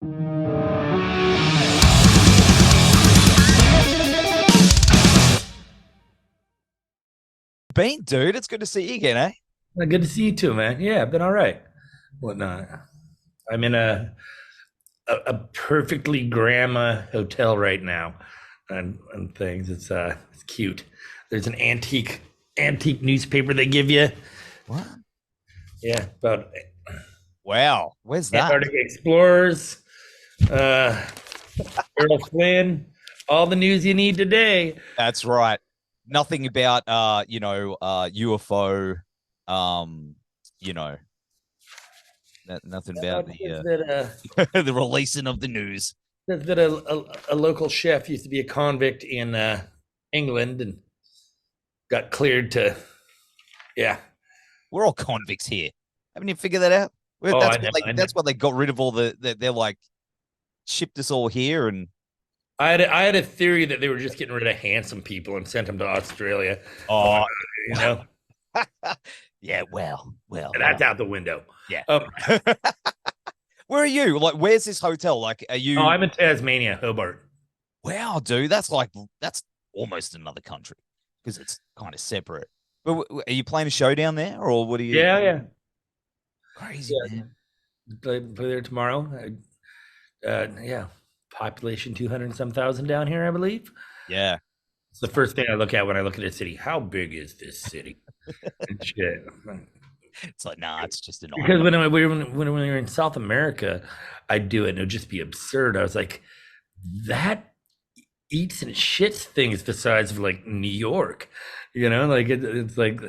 Been, dude, it's good to see you again, eh? Good to see you too, man. Yeah, I've been all right. Whatnot. I'm in a perfectly grandma hotel right now, and things. It's cute. There's an antique newspaper they give you. What? Yeah, about Wow, where's that? Antarctic explorers, uh, Errol Flynn, all the news you need today. That's right. Nothing about UFO, you know, nothing about Says the releasing of the news. that a local chef used to be a convict in England and got cleared to, yeah. We're all convicts here. Haven't you figured that out? Oh, That's why they got rid of all they're like shipped us all here, and I had a theory that they were just getting rid of handsome people and sent them to Australia. oh, you know, yeah, well, that's out the window. yeah. Where are you? Like, where's this hotel? Like, are you? Oh, I'm in Tasmania, Hobart. Wow, dude, that's almost another country because it's kind of separate. But are you playing a show down there, or what are you? Yeah. Crazy, man. Play there tomorrow. Yeah, population 200 and some thousand down here, I believe. Yeah, It's the first thing I look at when I look at a city. How big is this city? And shit. it's like, nah, it's just an Because island. when we were in South America, I'd do it and it would just be absurd. I was like, that eats and shits things the size of like New York, like it's like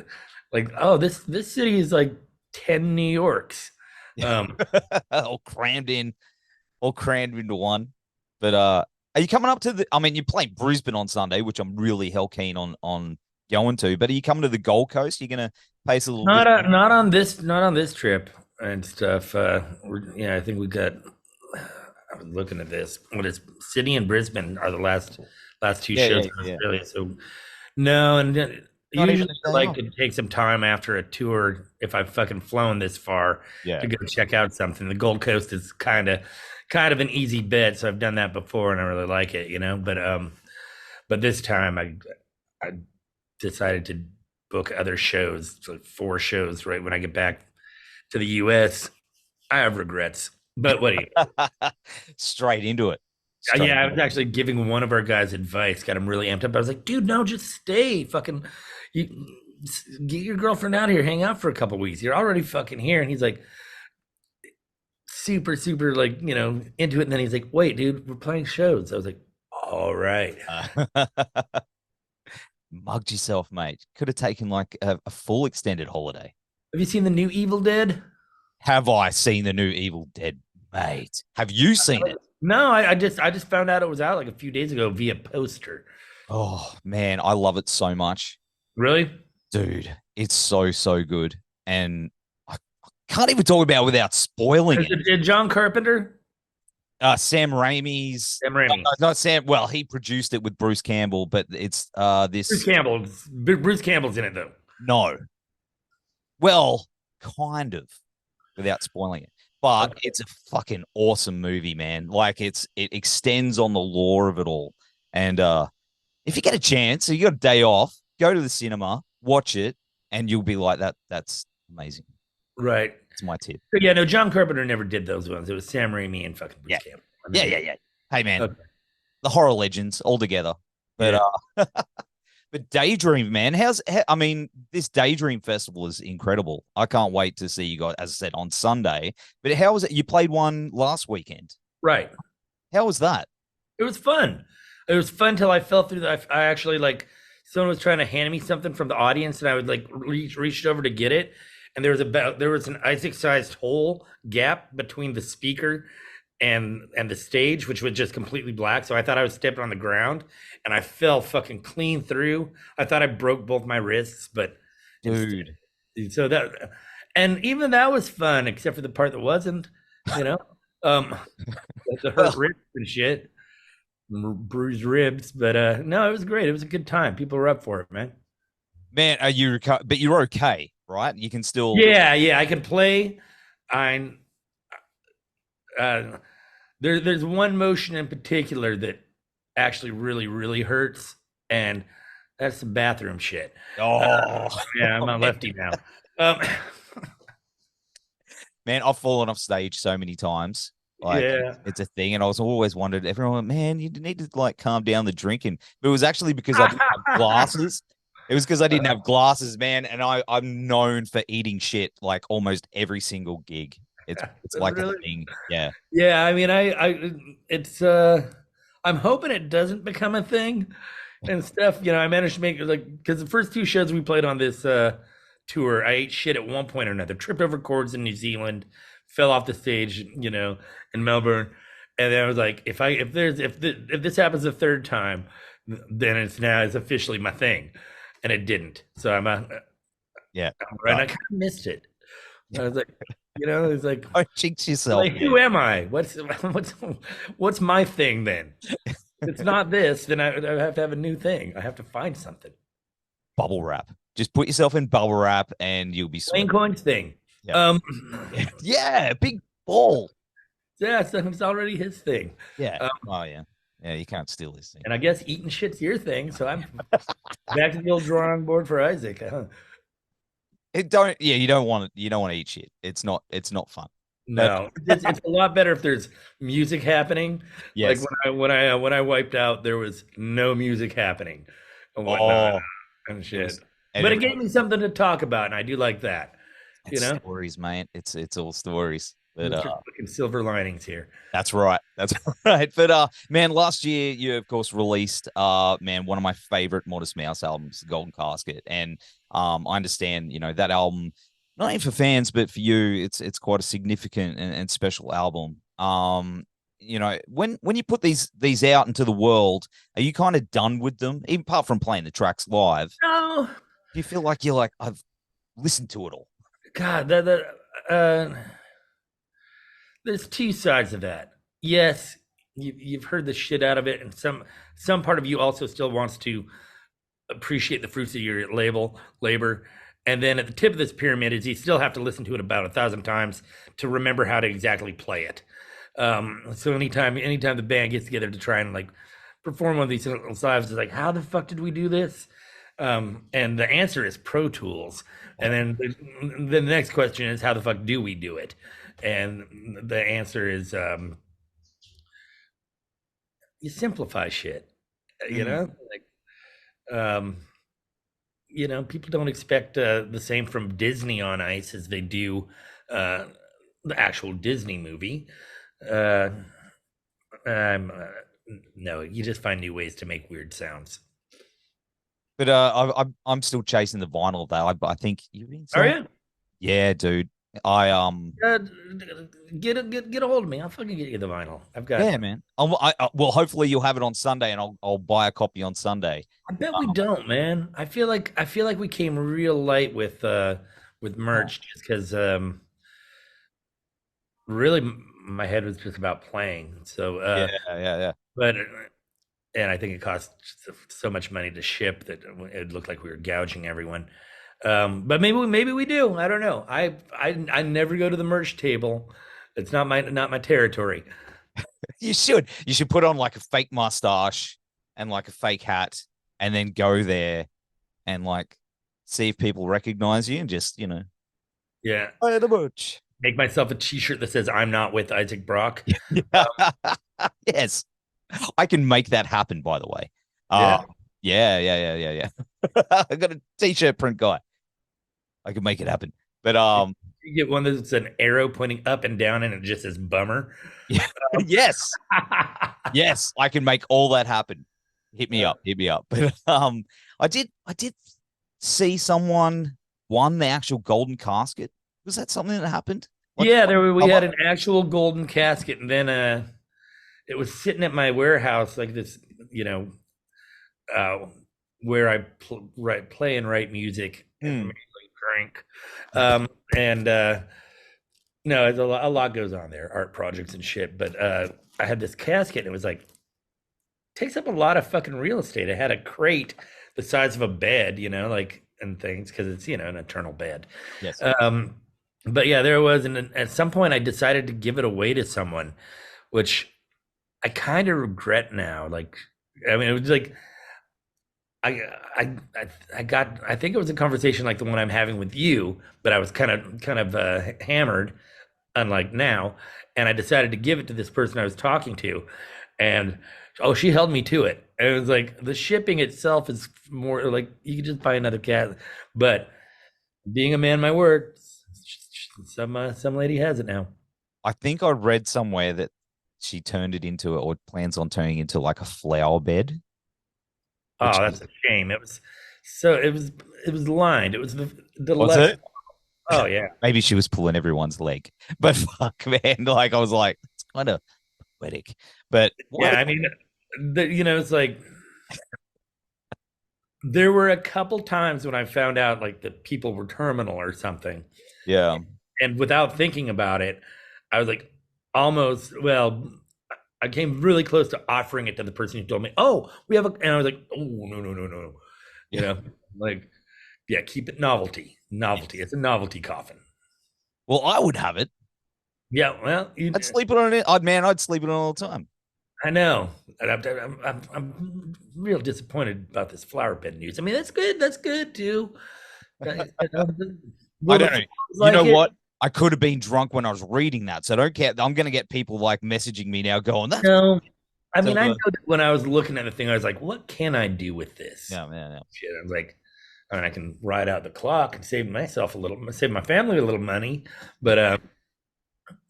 oh this city is like 10 New Yorks. all crammed in, all crammed into one. But are you coming up to the? I mean, you're playing Brisbane on Sunday, which I'm really hell keen on going to. But are you coming to the Gold Coast? You're gonna pace a little bit. Not on this trip and stuff. I think we got. I was looking at this. What is Sydney and Brisbane are the last two shows in Australia. So no, and Not even usually I like to take some time after a tour if I've fucking flown this far to go check out something. The Gold Coast is kind of an easy bet, so I've done that before and I really like it, But this time I decided to book other shows, so 4 shows right when I get back to the US. I have regrets. But what do you Straight into it. Yeah, I was actually giving one of our guys advice, got him really amped up. I was like, dude, no, just stay. Fucking you get your girlfriend out here, hang out for a couple weeks. You're already fucking here. And he's like super, super like, into it. And then he's like, wait, dude, we're playing shows. I was like, all right. Mugged yourself, mate. Could have taken like a full extended holiday. Have you seen the new Evil Dead? Have I seen the new Evil Dead, mate? Have you seen it? No, I just found out it was out like a few days ago via poster. Oh man, I love it so much. Really? Dude, it's so good. And I can't even talk about it without spoiling it. John Carpenter? Sam Raimi's. Sam Raimi. Not Sam. Well, he produced it with Bruce Campbell, but it's this. Bruce Campbell's in it though. No. Well, kind of, without spoiling it. But it's a fucking awesome movie, man. Like it extends on the lore of it all. And if you get a chance, so you got a day off, go to the cinema, watch it, and you'll be like, that's amazing. Right. It's my tip. So, yeah, no, John Carpenter never did those ones. It was Sam Raimi and fucking Bruce Campbell. Yeah. Hey man, the horror legends all together. But but Daydream, man, this Daydream Festival is incredible. I can't wait to see you guys, as I said, on Sunday. But how was it? You played one last weekend. Right. How was that? It was fun. It was fun till I fell through I actually someone was trying to hand me something from the audience and I would reached over to get it. And there was an Isaac-sized hole gap between the speaker and the stage, which was just completely black. So I thought I was stepping on the ground and I fell fucking clean through. I thought I broke both my wrists, but dude. And even that was fun, except for the part that wasn't, the hurt ribs and shit, bruised ribs. But no, it was great. It was a good time. People were up for it, man. Man, but you're okay, right? You can still. Yeah, I can play. The there's one motion in particular that actually really, really hurts, and that's the bathroom shit. Oh, Yeah, I'm a lefty now. Um, man, I've fallen off stage so many times. Like yeah. it's a thing, and I was always wondered. Everyone went, man, you need to like calm down the drinking. But it was actually because I didn't have glasses. It was because I didn't have glasses, man. And I'm known for eating shit like almost every single gig. It's like a Really? thing. Yeah. Yeah, I mean, it's I'm hoping it doesn't become a thing and stuff. You know, I managed to make like, because the first two shows we played on this tour, I ate shit at one point or another. Tripped over cords in New Zealand, fell off the stage, you know, in Melbourne, and then I was like, if this happens a third time, then it's officially my thing, and it didn't. So Yeah. right. I kind of missed it. I was like, you know, it's like, Don't jinx yourself. like, who am I? What's my thing then? If it's not this, then I have to have a new thing. I have to find something. Bubble wrap. Just put yourself in bubble wrap, and you'll be Wayne sweet. Coyne's thing. Yeah. Yeah, big ball. Yeah, it's already his thing. Yeah. Oh yeah. Yeah, you can't steal this thing. And I guess eating shit's your thing, so I'm back to the old drawing board for Isaac. You don't want to eat shit. It's not fun. No, it's a lot better if there's music happening. Yes. Like when I wiped out, there was no music happening and whatnot and shit. But it gave me something to talk about, and I do like that. You know, stories, mate. It's all stories. But fucking silver linings here. That's right. That's right. But man, last year you of course released man, one of my favorite Modest Mouse albums, Golden Casket. And I understand, you know, that album, not only for fans, but for you, it's quite a significant and special album. You know, when you put these out into the world, are you kind of done with them? Even apart from playing the tracks live? No. Do you feel like you're like, I've listened to it all? God, there's two sides of that. Yes, you've heard the shit out of it, and some part of you also still wants to appreciate the fruits of your labor. And then at the tip of this pyramid is you still have to listen to it about 1,000 times to remember how to exactly play it. So anytime the band gets together to try and like perform one of these lives, it's like, how the fuck did we do this? And the answer is Pro Tools. And then the next question is, how the fuck do we do it? And the answer is, you simplify shit, you know, like, you know, people don't expect the same from Disney on Ice as they do the actual Disney movie. No, you just find new ways to make weird sounds. But I'm still chasing the vinyl though. I think you've been. Are you? Yeah, dude. I get a hold of me. I'll fucking get you the vinyl. I've got. Yeah, man. Well, hopefully you'll have it on Sunday, and I'll buy a copy on Sunday. I bet we don't, man. I feel like we came real light with merch just because really my head was just about playing. So yeah. But and I think it cost so much money to ship that it looked like we were gouging everyone. But maybe we do. I don't know. I never go to the merch table. It's not my territory. You should put on like a fake mustache and like a fake hat, and then go there and like see if people recognize you, and just, you know, buy the merch. Make myself a T-shirt that says "I'm not with Isaac Brock." Yes, I can make that happen. By the way, yeah. I got a T-shirt print guy. I can make it happen. But you get one that's an arrow pointing up and down, and it just says "bummer." Yeah. Yes, yes, I can make all that happen. Hit me up. But I did see someone won the actual Golden Casket. Was that something that happened? Like, yeah, we had an actual Golden Casket, and then it was sitting at my warehouse, like this, you know, where I play and write music and drink. And no, a lot goes on there, art projects and shit. But I had this casket, and it was like, takes up a lot of fucking real estate. I had a crate the size of a bed, you know, like, and things, because it's, you know, an eternal bed. Yes. But yeah, there was, and at some point I decided to give it away to someone, which I kind of regret now. Like, I mean, it was like I I think it was a conversation like the one I'm having with you, but I was kind of hammered, unlike now, and I decided to give it to this person I was talking to, and oh, she held me to it. And it was like the shipping itself is more like you could just buy another cat, but being a man, my word, some lady has it now. I think I read somewhere that she turned it into or plans on turning into like a flower bed, which Oh, that's is, a shame. It was so it was lined. It was the was less. it? Oh yeah, Maybe she was pulling everyone's leg, but fuck, man, like I was like, it's kind of poetic, but yeah. what? I mean, it's like there were a couple times when I found out like that people were terminal or something, Yeah, and without thinking about it, I was like almost well. I came really close to offering it to the person who told me, "Oh, we have a," and I was like, "Oh, no, no, no, no," you yeah. know, like yeah, keep it novelty, novelty. It's a novelty coffin. Well, I would have it. Yeah, well, I'd sleep it on it. I'd sleep it on all the time. I know. And I'm real disappointed about this flower bed news. I mean, that's good. That's good too. I Will the don't know. flowers You like know it? what? I could have been drunk when I was reading that, so I don't care. I'm going to get people like messaging me now, going, "That's No. I so." mean, I know that when I was looking at the thing, I was like, what can I do with this? Yeah, yeah, Shit. I was like, I mean, I can ride out the clock and save myself a little, save my family a little money. But,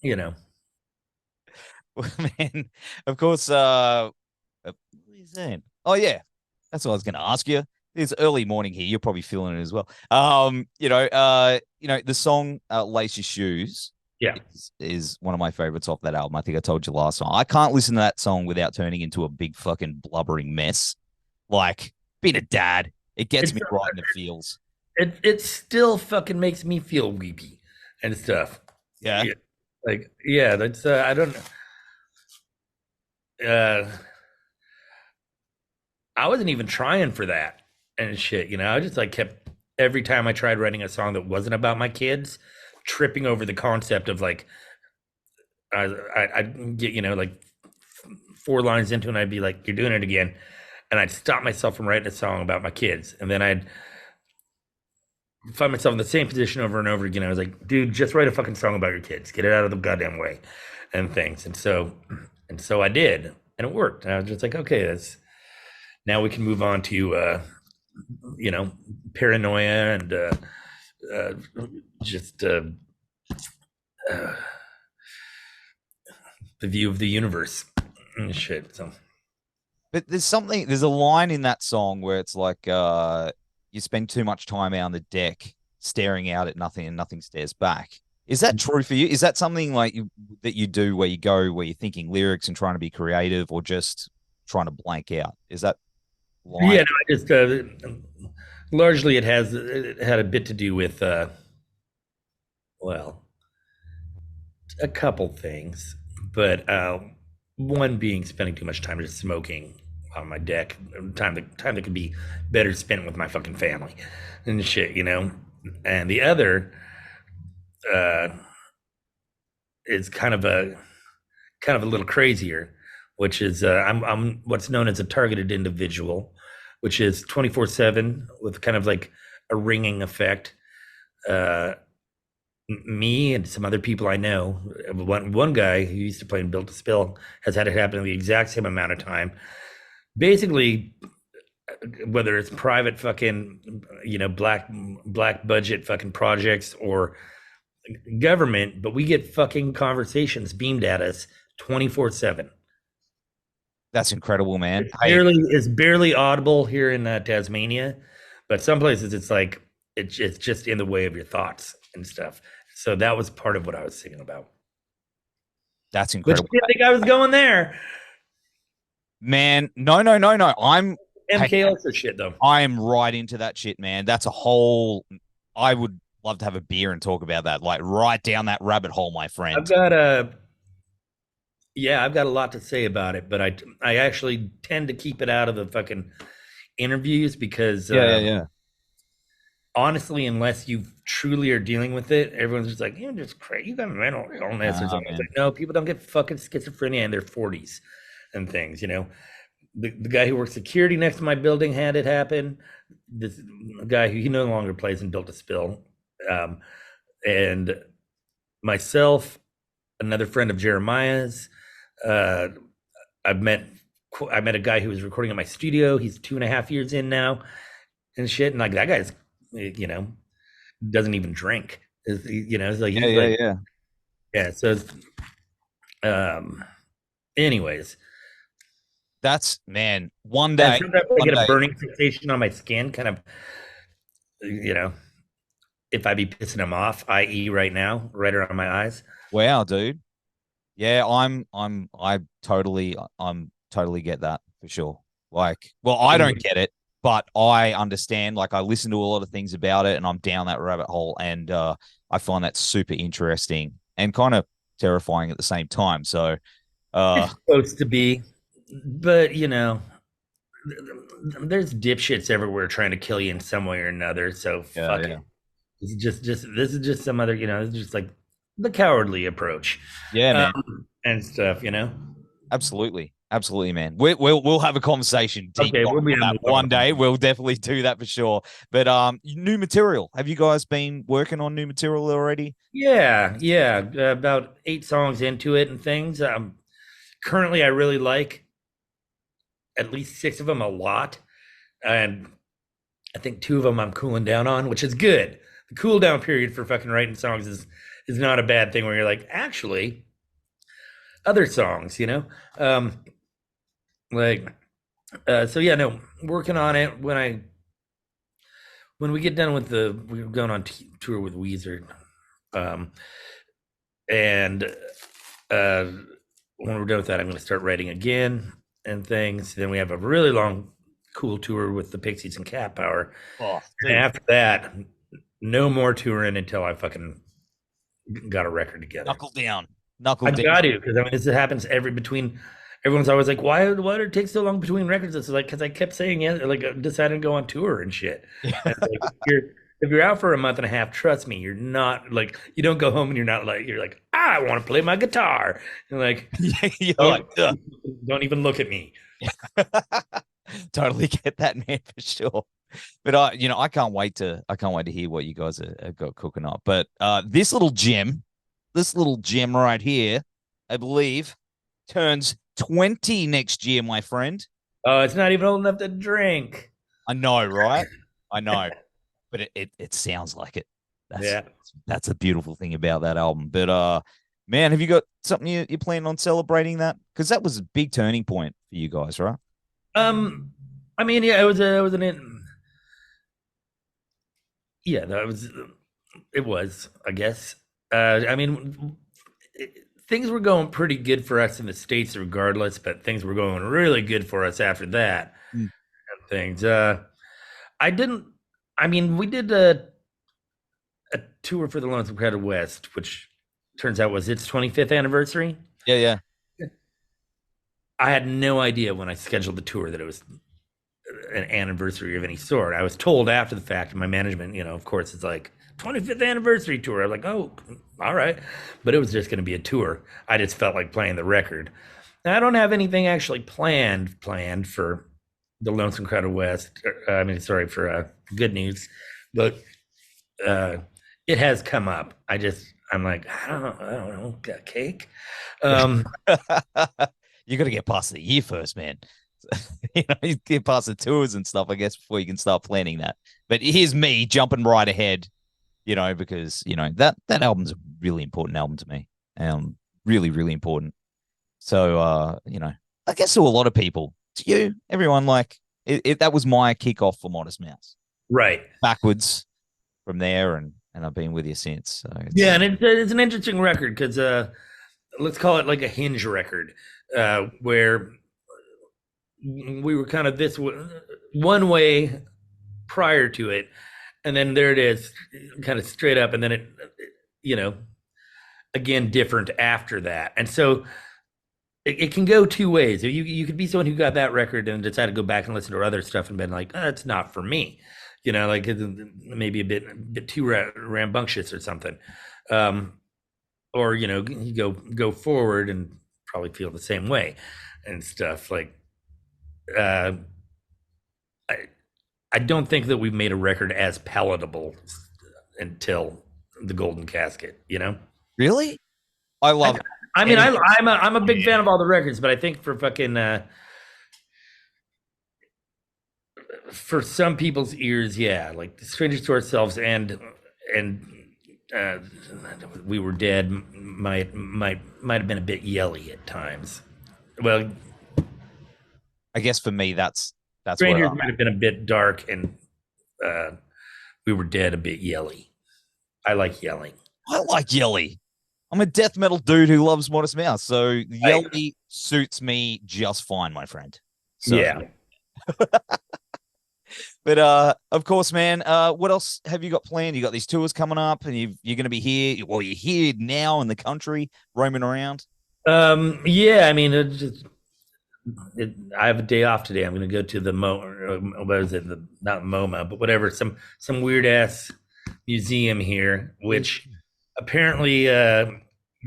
you know, yeah. Man, of course. What are you saying? Oh yeah, that's what I was going to ask you. It's early morning here. You're probably feeling it as well. The song "Lace Your Shoes" yeah. is one of my favorites off that album. I think I told you last time. I can't listen to that song without turning into a big fucking blubbering mess. Like being a dad, it gets It's, me right in the feels. it still fucking makes me feel weepy and stuff. Yeah. Yeah. Like, yeah, that's, I don't know. I wasn't even trying for that and shit, I just like kept every time I tried writing a song that wasn't about my kids, tripping over the concept of like I'd get like four lines into it and I'd be like, "You're doing it again," and I'd stop myself from writing a song about my kids, and then I'd find myself in the same position over and over again. I was like, "Dude, just write a fucking song about your kids. Get it out of the goddamn way," and things, and so I did, and it worked. And I was just like, "Okay, that's now we can move on to." Paranoia and uh, just uh, the view of the universe and shit. So, But there's a line in that song where it's like, you spend too much time out on the deck staring out at nothing and nothing stares back. Is that true for you? Is that something like that you do where you're thinking lyrics and trying to be creative or just trying to blank out? Is that line? yeah, no, I just largely it had a bit to do with well, a couple things, but one being spending too much time just smoking on my deck, time that could be better spent with my fucking family and shit. And the other uh, is kind of a little crazier, which is I'm what's known as a targeted individual, which is 24/7 with kind of like a ringing effect. Uh, Me and some other people I know, one guy who used to play in Built to Spill has had it happen the exact same amount of time. Basically, whether it's private fucking black budget fucking projects or government, but we get fucking conversations beamed at us 24/7. That's incredible, man. It's Hey, barely audible here in Tasmania, but some places it's like it's just in the way of your thoughts and stuff. So that was part of what I was thinking about. that's But you incredible. didn't think I was going there. Man, no, no, no, no. Hey, MKLs or shit though. I am right into that shit, man. That's a whole. I would love to have a beer and talk about that, like right down that rabbit hole, my I've friend. got a I've got a lot to say about it, but I actually tend to keep it out of the fucking interviews because Yeah. honestly, unless you truly are dealing with it, everyone's just like, you're just crazy. You got mental illness or something. It's Man. like, no, people don't get fucking schizophrenia in their 40s and things. The guy who works security next to my building had it happen. This guy who he no longer plays in Built to Spill, and myself, another friend of Jeremiah's. Uh, I met a guy who was recording at my studio. He's 2.5 years in now, and shit. And like that guy's, doesn't even drink. It's like yeah. So, anyways, that's man. One day, sometimes I get a burning sensation on my skin, kind of, if I be pissing him off, i.e., right now, right around my eyes. Wow, dude. Yeah, I totally get that for sure. Like, well, I don't get it, but I understand. Like, I listen to a lot of things about it, and I'm down that rabbit hole, and I find that super interesting and kind of terrifying at the same time. So, it's supposed to be, but there's dipshits everywhere trying to kill you in some way or another. So fuck it. It's just this is just some other, it's just like the cowardly approach. Yeah, man. And stuff, Absolutely, man. We'll have a conversation deep on that one day. We'll definitely do that for sure. But new material. Have you guys been working on new material already? Yeah. About 8 songs into it and things. Currently, I really like at least 6 of them a lot, and I think 2 of them I'm cooling down on, which is good. The cool down period for fucking writing songs is not a bad thing. Where you're like, actually, other songs, so yeah, no, working on it. When we get done with we're going on tour with Weezer, and when we're done with that, I'm going to start writing again and things. Then we have a really long, cool tour with the Pixies and Cat Power. Oh, and after that, no more touring until I fucking got a record together. Knuckle down. I've got to, because this happens everyone's always like, why did it take so long between records? It's like, because I kept saying decided to go on tour and shit. And like, if you're out for a month and a half, trust me, you're not like, you don't go home and you're like, I want to play my guitar. And like, don't even look at me. Totally get that, man, for sure. But I can't wait to hear what you guys have got cooking up. But this little gem right here, I believe, turns 20 next year, my friend. Oh, it's not even old enough to drink. I know, right? I know, but it sounds like it. That's a beautiful thing about that album. But man, have you got something you plan on celebrating that? Because that was a big turning point for you guys, right? I mean, yeah, it was it was, I guess. I mean, things were going pretty good for us in the States regardless, but things were going really good for us after that. And things. We did a tour for the Lonesome Crowded West, which turns out was its 25th anniversary. Yeah. I had no idea when I scheduled the tour that it was an anniversary of any sort. I was told after the fact, and my management, of course, it's like 25th anniversary tour. I was like, oh, all right. But it was just going to be a tour. I just felt like playing the record. Now, I don't have anything actually planned for the Lonesome Crowded West. For Good News. But it has come up. I'm like, I don't know, got a cake? You got to get past the year first, man. You get past the tours and stuff, I guess, before you can start planning that. But here's me jumping right ahead, because that album's a really important album to me. Really, really important. So I guess to a lot of people, to you, everyone, like that was my kickoff for Modest Mouse. Right. Backwards from there, and I've been with you since. So yeah, and it's an interesting record because let's call it like a hinge record, where we were kind of this one way prior to it, and then there it is, kind of straight up, and then it again different after that. And so it can go 2 ways. You could be someone who got that record and decided to go back and listen to other stuff and been like, oh, it's not for me, like maybe a bit too rambunctious or something, or you go forward and probably feel the same way. and stuff. Like, I I don't think that we've made a record as palatable until the Golden Casket. You know? Really? I love. I mean, I'm a big fan of all the records, but I think for fucking for some people's ears, yeah, like Strangers to Ourselves and We Were Dead might have been a bit yelly at times. Well, I guess for me, that's Strangers might have been a bit dark, and We Were Dead a bit yelly. I like yelling. I like yelly. I'm a death metal dude who loves Modest Mouse, so yelly suits me just fine, my friend. So, yeah. But of course, man, what else have you got planned? You got these tours coming up, and you're going to be here. Well, you're here now in the country, roaming around. Yeah, I mean, I have a day off today. I'm going to go to the what is it? Not MoMA, but whatever, some weird ass museum here, which apparently,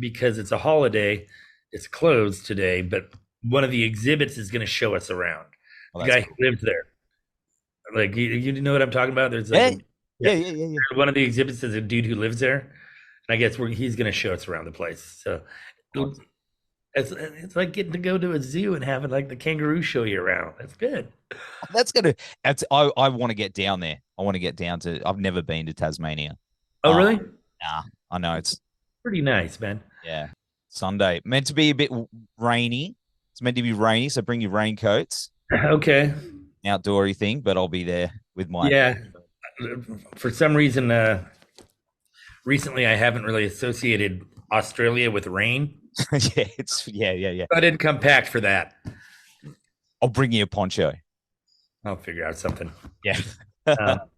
because it's a holiday, it's closed today. But one of the exhibits is going to show us around. The guy who lived there. Like, you know what I'm talking about? There's like yeah. One of the exhibits is a dude who lives there, and I guess he's going to show us around the place. So it's like getting to go to a zoo and having like the kangaroo show you around. That's good. I want to get down there. I want to get down to. I've never been to Tasmania. Oh, really? Nah, I know it's pretty nice, man. Yeah, Sunday meant to be a bit rainy. It's meant to be rainy, so bring your raincoats. Okay. Outdoory thing, but I'll be there with my. Yeah. For some reason, recently I haven't really associated Australia with rain. yeah. I didn't come packed for that. I'll bring you a poncho. I'll figure out something. Yeah. All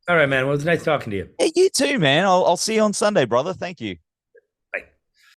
right, man. Well, it was nice talking to you. Yeah, you too, man. I'll see you on Sunday, brother. Thank you.